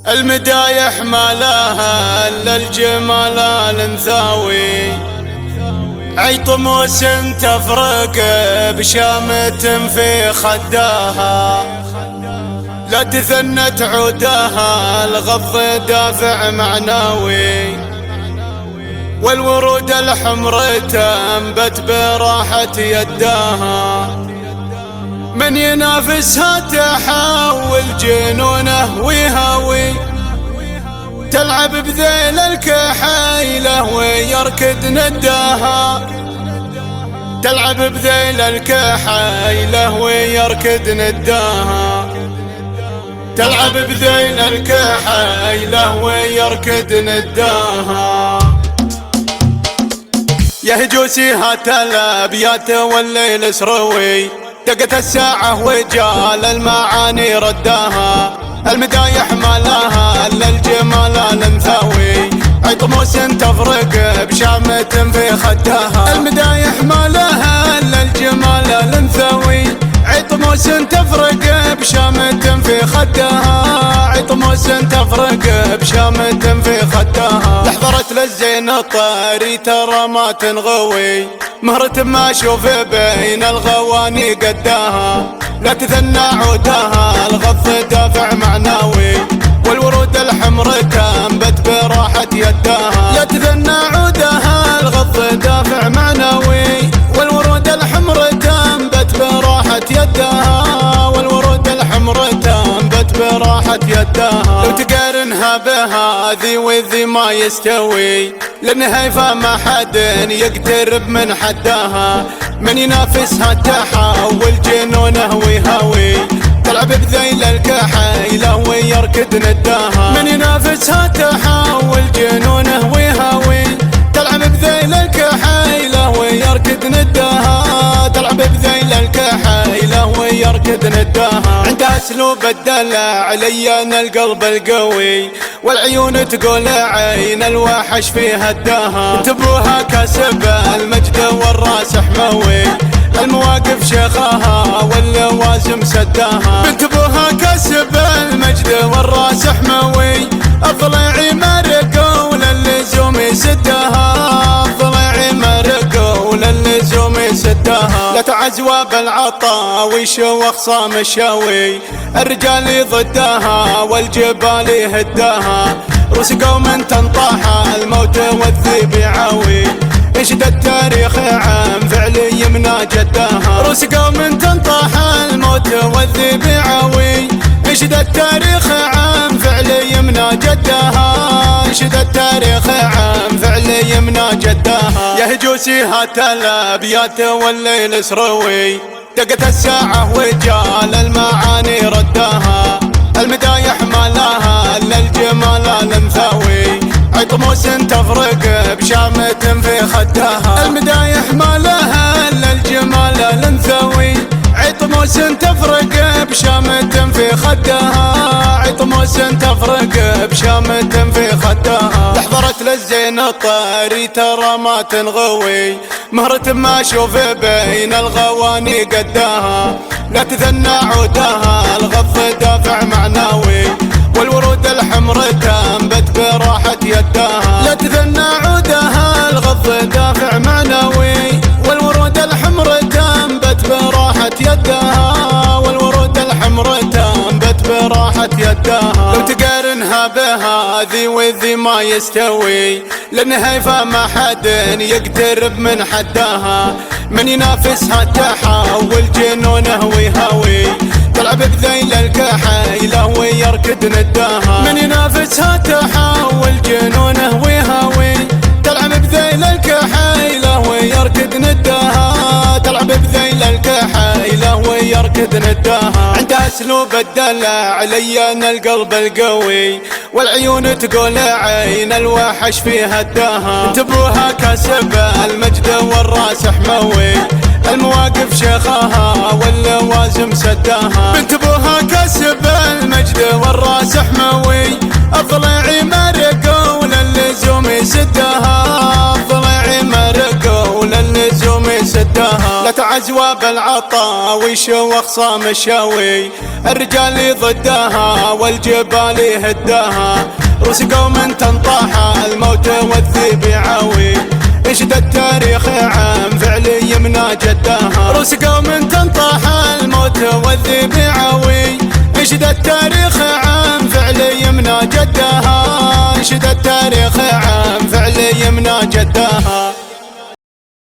المدايح ما لها الا الجمال الانثوي، عيطموس تفرق بشامة في خداها، لا تثنت عودها الغض دافع معناوي، والورود الحمر تنبت براحة يداها، من ينافسها تحول جنونه ويهوي، تلعب بذيل الكحيلة ويركض نداها، تلعب بذيل الكحيلة ويركض نداها، تلعب بذيل الكحيلة ويركض نداها. يهجوسي هات الابيات والليل سروي، دقت الساعة وجال المعاني رداها، المدايح ما لها الا الجمال الانثوي، عيطموس تفرق بشامة في خداها، المدايح ما لها الا الجمال الانثوي، عيطموس تفرق بشامة في خداها، عيطموس تفرق بشامة في خداها، لحظرت للزين الطاري ترى ما تنغوي، مهرة ما اشوف بين الغواني قداها، لا تثنى عودها الغض دافع معناوي، والورود الحمر تنبت براحة يداها، لا تثنى عودها الغض دافع معناوي، والورود الحمر تنبت براحة يداها، والورود الحمر تنبت براحة يداها، لو تقارنها بهذي وذي ما يستوي، لانها فما حد يقترب من حداها، من ينافسها تحول جنونه ويهوي، تلعب بذيل الكحيلة ويركض نداها، من ينافسها تحول جنونه ويهوي، تلعب بذيل الكحيلة ويركض نداها، تلعب بذيل الكحيلة ويركض نداها، عندها اسلوب الدلع لين القلب القوي، والعيون تقول عين الوحش في هداها، انتبوها كاسب المجد والراس حموي، المواقف شيخها واللوازم سداها، انتبوها كاسب المجد والراس حموي، الضليعي مرق وللزوم يسدها، الضليعي مرق وللزوم يسدها، لا تعزوى بالعطاوي شوخ صام الشاوي، الرجال ضدها والجبال يهداها، روس قوم تنطاح الموت والذيب يعاوي، ينشد التاريخ عن فعل يمنى جداها، روس قوم تنطاح الموت والذيب يعاوي، ينشد التاريخ عن فعل يمنى جداها، ينشد التاريخ عن فعل يمنى جداها. يهجوسي هات الابيات والليل سروي، دقت الساعة وجال المعاني رداها، المدايح ما لها الا الجمال الانثوي، عيطموس تفرق بشامة في خداها، المدايح ما لها الا الجمال الانثوي، عيطموس تفرق بشامة في خداها، عيطموس تفرق بشامة في خداها، لحظرت للزين الطاري ترى ما تنغوي، مهرة ما اشوف بين الغواني قداها، لا تثنى عودها الغض دافع معناوي، والورود الحمر تنبت براحة يداها، لا تثنى عودها الغض دافع معناوي، والورود الحمر تنبت براحة يداها، والورود الحمر تنبت براحة يداها، لو تقارنها بهذي وذي ما يستوي، لانها فما حد يقترب من حداها، من ينافسها تحول جنونه ويهوي، تلعب بذيل الكحيلة ويركض نداها، من ينافسها تحول جنونه ويهوي، تلعب بذيل الكحيلة ويركض نداها، تلعب بذيل الكحيلة ويركض نداها، عندها اسلوب الدلع لين القلب القوي، والعيون تقول عين الوحش في هداها، انتبوها كاسب المجد والراس حموي، المواقف شيخها واللوازم سداها، انتبوها كاسب المجد والراس حموي، الضليعي مرق وللزوم يسدها، الضليعي مرق وللزوم يسدها، لا عزوة بالعطا وشوخ صام الشوي، الرجال ضدها والجبال يهدها، رؤوس قوم تنطاح الموت والذيب يعوي، يشهد التاريخ عن فعل يمنى جدها، رؤوس قوم تنطاح الموت والذيب يعوي، يشهد التاريخ عن فعل يمنى جدها، يشهد التاريخ عن فعل يمنى جدها.